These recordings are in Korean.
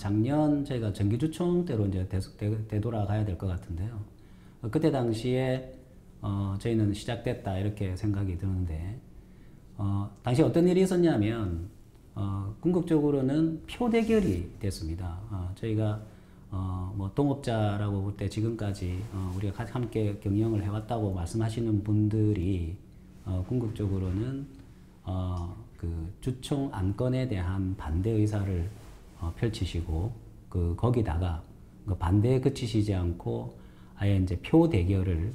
작년 저희가 정기주총 때로 이제 되돌아가야 될 것 같은데요. 그때 당시에 저희는 시작됐다 이렇게 생각이 드는데 당시 어떤 일이 있었냐면 궁극적으로는 표 대결이 됐습니다. 저희가 뭐 동업자라고 볼 때 지금까지 우리가 함께 경영을 해왔다고 말씀하시는 분들이 궁극적으로는 그 주총 안건에 대한 반대 의사를 펼치시고 거기다가 그 반대에 그치시지 않고 아예 이제 표 대결을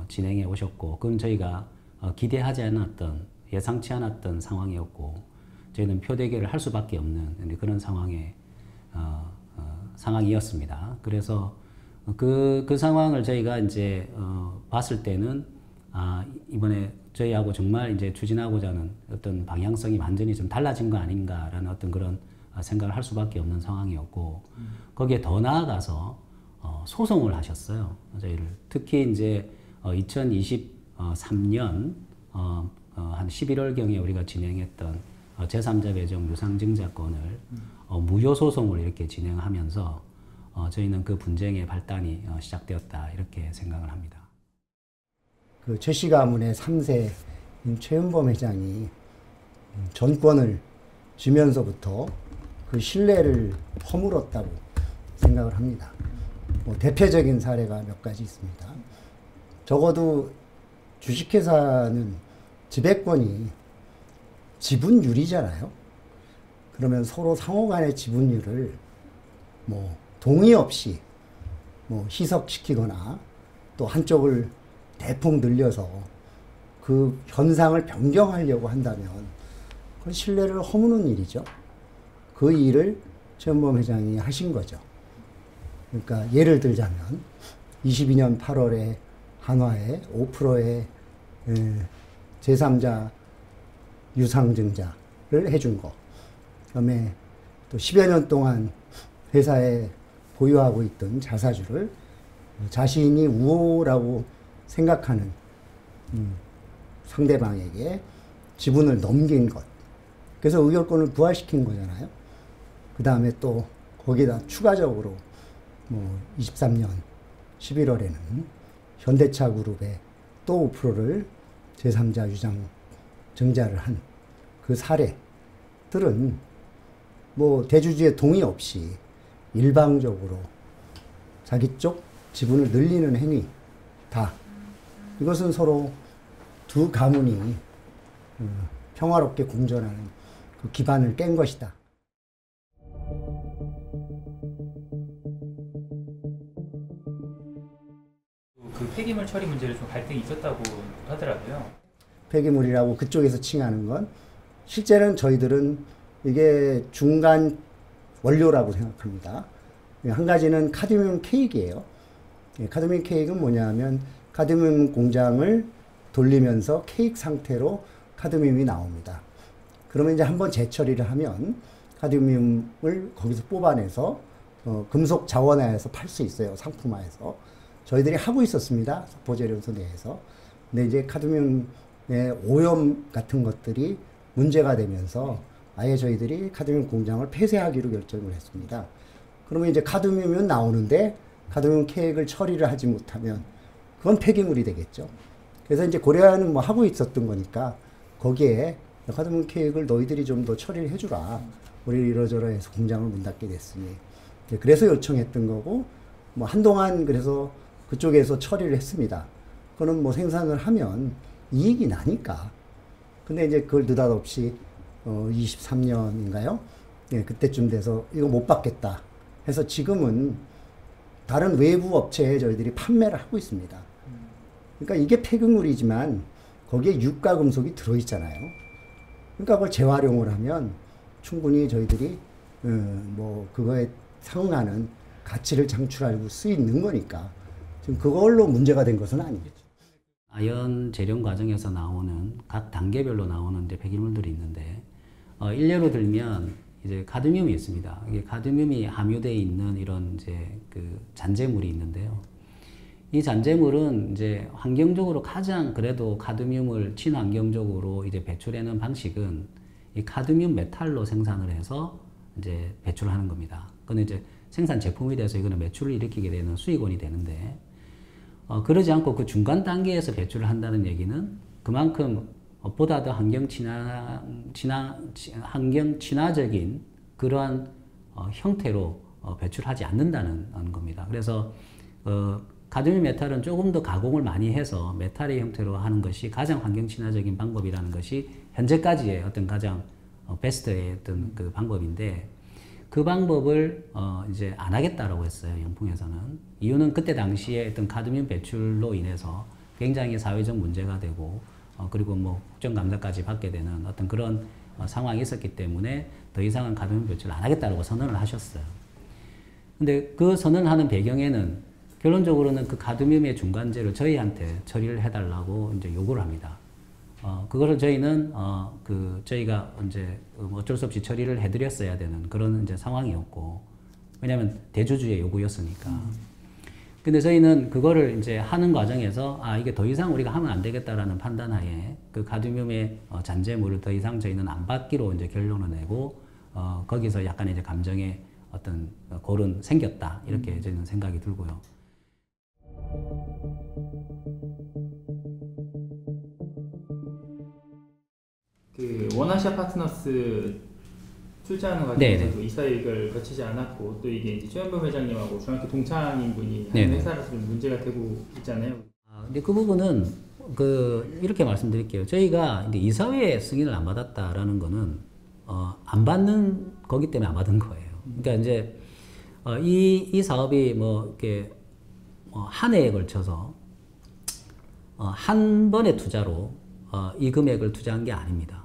진행해 오셨고 그건 저희가 기대하지 않았던 예상치 않았던 상황이었고 저희는 표 대결을 할 수밖에 없는 그런 상황이었습니다. 그래서 그 상황을 저희가 이제 봤을 때는 이번에 저희하고 정말 이제 추진하고자 하는 어떤 방향성이 완전히 좀 달라진 거 아닌가라는 어떤 그런 생각을 할 수밖에 없는 상황이었고 거기에 더 나아가서 소송을 하셨어요. 저희를 특히 이제 2023년 한 11월경에 우리가 진행했던 제3자 배정 유상증자권을 무효 소송을 이렇게 진행하면서 저희는 그 분쟁의 발단이 시작되었다 이렇게 생각을 합니다. 그 최씨 가문의 3세 최은범 회장이 전권을 쥐면서부터 그 신뢰를 허물었다고 생각을 합니다. 뭐 대표적인 사례가 몇 가지 있습니다. 적어도 주식회사는 지배권이 지분율이잖아요. 그러면 서로 상호 간의 지분율을 뭐 동의 없이 뭐 희석시키거나 또 한쪽을 대폭 늘려서 그 현상을 변경하려고 한다면 그건 신뢰를 허무는 일이죠. 그 일을 최은범 회장이 하신 거죠. 그러니까 예를 들자면 22년 8월에 한화에 5%의 제3자 유상증자를 해준 거. 그다음에 또 10여 년 동안 회사에 보유하고 있던 자사주를 자신이 우호라고 생각하는 상대방에게 지분을 넘긴 것. 그래서 의결권을 부활시킨 거잖아요. 그 다음에 또 거기다 추가적으로 뭐 23년 11월에는 현대차 그룹에 또 5%를 제3자 유상 증자를 한 그 사례들은 뭐 대주주의 동의 없이 일방적으로 자기 쪽 지분을 늘리는 행위다. 이것은 서로 두 가문이 평화롭게 공존하는 그 기반을 깬 것이다. 그 폐기물 처리 문제를 좀 갈등이 있었다고 하더라고요. 폐기물이라고 그쪽에서 칭하는 건 실제는 저희들은 이게 중간 원료라고 생각합니다. 한 가지는 카드뮴 케이크예요. 카드뮴 케이크는 뭐냐면 카드뮴 공장을 돌리면서 케이크 상태로 카드뮴이 나옵니다. 그러면 이제 한번 재처리를 하면 카드뮴을 거기서 뽑아내서 금속 자원화해서 팔 수 있어요. 상품화해서. 저희들이 하고 있었습니다. 석포재련소 내에서. 근데 이제 카드뮴의 오염 같은 것들이 문제가 되면서 아예 저희들이 카드뮴 공장을 폐쇄하기로 결정을 했습니다. 그러면 이제 카드뮴은 나오는데 카드뮴 케이크를 처리를 하지 못하면 그건 폐기물이 되겠죠. 그래서 이제 고려하는 뭐 하고 있었던 거니까 거기에 카드뮴 케이크를 너희들이 좀 더 처리를 해주라. 우리 이러저러해서 공장을 문 닫게 됐으니. 그래서 요청했던 거고 뭐 한동안 그래서 그쪽에서 처리를 했습니다. 그거는 뭐 생산을 하면 이익이 나니까. 근데 이제 그걸 느닷없이 23년인가요? 예, 그때쯤 돼서 이거 못 받겠다 해서 지금은 다른 외부 업체에 저희들이 판매를 하고 있습니다. 그러니까 이게 폐기물이지만 거기에 유가 금속이 들어있잖아요. 그러니까 그걸 재활용을 하면 충분히 저희들이 뭐 그거에 상응하는 가치를 창출할 수 있는 거니까 지금 그걸로 문제가 된 것은 아니겠죠. 아연 재련 과정에서 나오는 각 단계별로 나오는 이제 폐기물들이 있는데 일례로 들면 이제 카드뮴이 있습니다. 이게 카드뮴이 함유되어 있는 이런 이제 그 잔재물이 있는데요. 이 잔재물은 이제 환경적으로 가장 그래도 카드뮴을 친환경적으로 이제 배출하는 방식은 이 카드뮴 메탈로 생산을 해서 이제 배출하는 겁니다. 그건 이제 생산 제품이 돼서 이거는 매출을 일으키게 되는 수익원이 되는데, 그러지 않고 그 중간 단계에서 배출을 한다는 얘기는 그만큼 보다 더 환경 친화적인 그러한 형태로 배출하지 않는다는 겁니다. 그래서 가듐듴 메탈은 조금 더 가공을 많이 해서 메탈의 형태로 하는 것이 가장 환경 친화적인 방법이라는 것이 현재까지의 어떤 가장 베스트의 어떤 그 방법인데, 그 방법을 이제 안 하겠다라고 했어요, 영풍에서는. 이유는 그때 당시에 어떤 카드뮴 배출로 인해서 굉장히 사회적 문제가 되고, 그리고 뭐 국정감사까지 받게 되는 어떤 그런 상황이 있었기 때문에 더 이상은 카드뮴 배출을 안 하겠다라고 선언을 하셨어요. 근데 그 선언하는 배경에는 결론적으로는 그 카드뮴의 중간재를 저희한테 처리를 해달라고 이제 요구를 합니다. 그거를 저희는 저희가 이제 어쩔 수 없이 처리를 해드렸어야 되는 그런 이제 상황이었고, 왜냐하면 대주주의 요구였으니까. 근데 저희는 그거를 이제 하는 과정에서 이게 더 이상 우리가 하면 안 되겠다라는 판단하에 그 카드뮴의 잔재물을 더 이상 저희는 안 받기로 이제 결론을 내고, 거기서 약간 이제 감정의 어떤 골은 생겼다, 이렇게 저희는 생각이 들고요. 그 원아시아 파트너스 출자하는 과정에서도 이사회를 거치지 않았고, 또 이게 이제 최현범 회장님하고 중학교 동창인 분이 하는 회사라서 좀 문제가 되고 있잖아요. 근데 그 부분은 이렇게 말씀드릴게요. 저희가 이제 이사회 승인을 안 받았다라는 거는 안 받는 거기 때문에 안 받은 거예요. 그러니까 이제 이 사업이 뭐 이렇게 한 해에 걸쳐서 한 번의 투자로 이 금액을 투자한 게 아닙니다.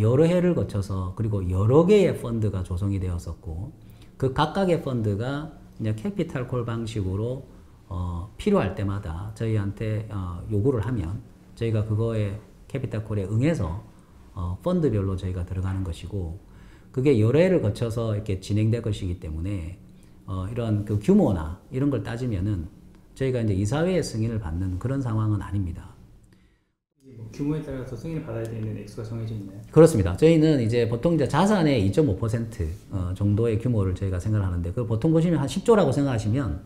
여러 해를 거쳐서, 그리고 여러 개의 펀드가 조성이 되었었고, 그 각각의 펀드가 이제 캐피탈 콜 방식으로 필요할 때마다 저희한테 요구를 하면 저희가 그거에 캐피탈 콜에 응해서 펀드별로 저희가 들어가는 것이고, 그게 여러 해를 거쳐서 이렇게 진행될 것이기 때문에 이런 그 규모나 이런 걸 따지면은 저희가 이제 이사회의 승인을 받는 그런 상황은 아닙니다. 규모에 따라서 승인을 받아야 되는 액수가 정해져 있나요? 그렇습니다. 저희는 이제 보통 이제 자산의 2.5% 정도의 규모를 저희가 생각하는데, 그 보통 보시면 한 10조라고 생각하시면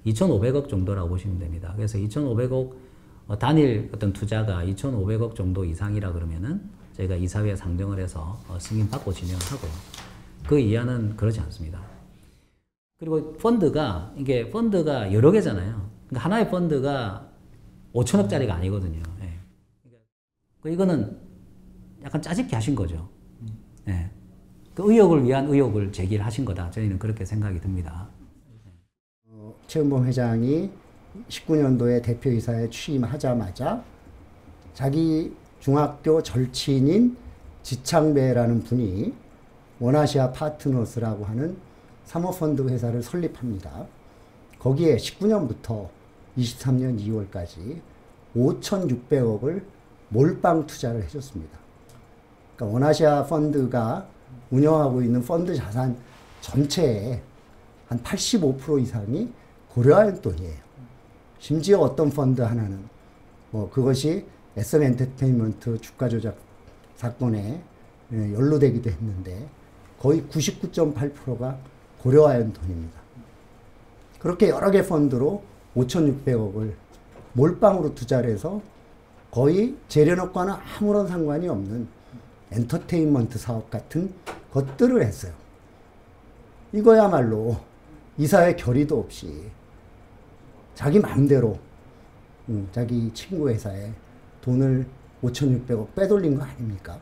2,500억 정도라고 보시면 됩니다. 그래서 2,500억 단일 어떤 투자가 2,500억 정도 이상이라 그러면은 저희가 이사회에 상정을 해서 승인받고 진행하고요. 그 이하는 그러지 않습니다. 그리고 이게 펀드가 여러 개잖아요. 그러니까 하나의 펀드가 5천억짜리가 아니거든요. 예. 이거는 약간 짜집기 하신 거죠. 예. 그 의혹을 위한 의혹을 제기를 하신 거다. 저희는 그렇게 생각이 듭니다. 최은범 회장이 19년도에 대표이사에 취임하자마자 자기 중학교 절친인 지창배라는 분이 원아시아 파트너스라고 하는 사모펀드 회사를 설립합니다. 거기에 19년부터 23년 2월까지 5,600억을 몰빵 투자를 해줬습니다. 그러니까 원아시아 펀드가 운영하고 있는 펀드 자산 전체의 한 85% 이상이 고려한 돈이에요. 심지어 어떤 펀드 하나는 그것이 SM 엔터테인먼트 주가 조작 사건에 연루되기도 했는데 거의 99.8%가 고려한 돈입니다. 그렇게 여러 개 펀드로 5,600억을 몰빵으로 투자를 해서 거의 재련업과는 아무런 상관이 없는 엔터테인먼트 사업 같은 것들을 했어요. 이거야말로 이사회 결의도 없이 자기 마음대로 자기 친구 회사에 돈을 5,600억 빼돌린 거 아닙니까?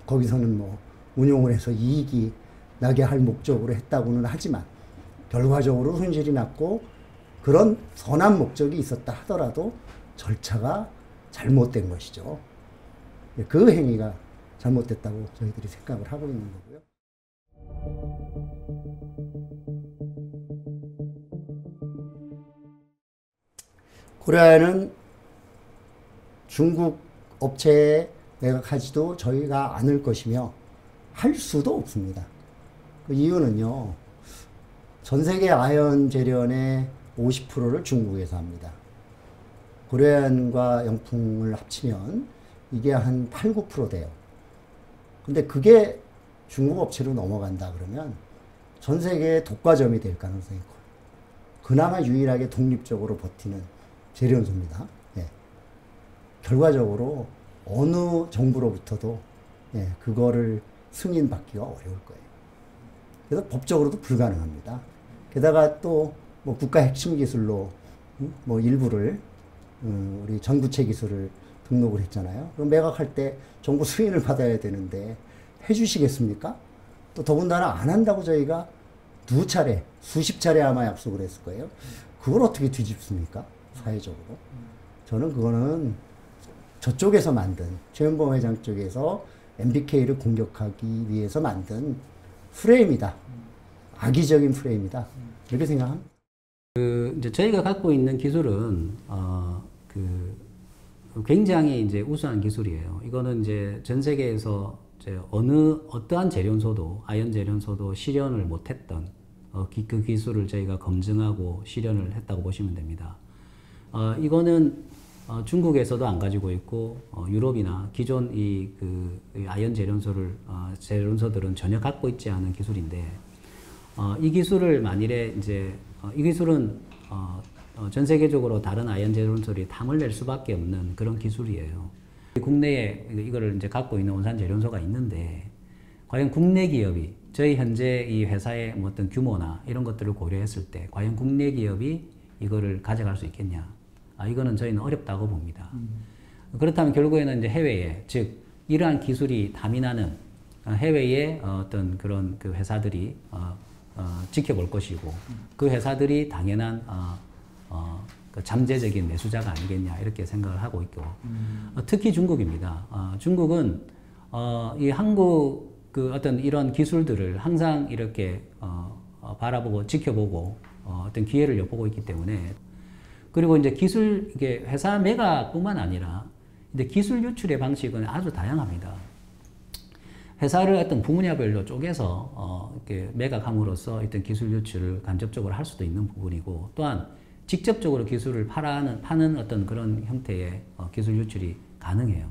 거기서는 운용을 해서 이익이 나게 할 목적으로 했다고는 하지만 결과적으로 손실이 났고 그런 선한 목적이 있었다 하더라도 절차가 잘못된 것이죠. 그 행위가 잘못됐다고 저희들이 생각을 하고 있는 거고요. 고려아연은 중국 업체에 매각하지도 저희가 않을 것이며 할 수도 없습니다. 그 이유는요, 전 세계 아연 재련의 50%를 중국에서 합니다. 고려아연과 영풍을 합치면 이게 한 8, 9% 돼요. 근데 그게 중국 업체로 넘어간다 그러면 전 세계의 독과점이 될 가능성이 커요. 그나마 유일하게 독립적으로 버티는 재련소입니다. 예. 결과적으로 어느 정부로부터도 예, 그거를 승인받기가 어려울 거예요. 그래서 법적으로도 불가능합니다. 게다가 또 뭐 국가 핵심 기술로 뭐 일부를 우리 전구체 기술을 등록을 했잖아요. 그럼 매각할 때 정부 승인을 받아야 되는데 해주시겠습니까? 또 더군다나 안 한다고 저희가 두 차례, 수십 차례 아마 약속을 했을 거예요. 그걸 어떻게 뒤집습니까? 사회적으로. 저는 그거는 저쪽에서 만든, 최현범 회장 쪽에서 MBK를 공격하기 위해서 만든 프레임이다. 악의적인 프레임이다. 이렇게 생각합니다. 이제 저희가 갖고 있는 기술은, 굉장히 이제 우수한 기술이에요. 이거는 이제 전 세계에서 이제 어떠한 재련소도, 아연 재련소도 실현을 못했던, 그 기술을 저희가 검증하고 실현을 했다고 보시면 됩니다. 이거는 중국에서도 안 가지고 있고, 유럽이나 기존 이 아연 재련소들은 전혀 갖고 있지 않은 기술인데, 이 기술을 만일에 이제, 이 기술은, 전 세계적으로 다른 아연 재련소들이 탐을 낼 수밖에 없는 그런 기술이에요. 국내에 이거를 이제 갖고 있는 원산 재련소가 있는데, 과연 국내 기업이, 저희 현재 이 회사의 뭐 어떤 규모나 이런 것들을 고려했을 때, 과연 국내 기업이 이거를 가져갈 수 있겠냐. 이거는 저희는 어렵다고 봅니다. 그렇다면 결국에는 이제 해외에, 즉, 이러한 기술이 탐이 나는 해외의 어떤 그런 그 회사들이 지켜볼 것이고, 그 회사들이 당연한 그 잠재적인 매수자가 아니겠냐, 이렇게 생각을 하고 있고, 특히 중국입니다. 중국은 이 한국 그 어떤 이런 기술들을 항상 이렇게 바라보고 지켜보고 어떤 기회를 엿보고 있기 때문에, 그리고 이제 이게 회사 매각뿐만 아니라 이제 기술 유출의 방식은 아주 다양합니다. 회사를 어떤 분야별로 쪼개서 이렇게 매각함으로써 어떤 기술 유출을 간접적으로 할 수도 있는 부분이고, 또한 직접적으로 기술을 파는 어떤 그런 형태의 기술 유출이 가능해요.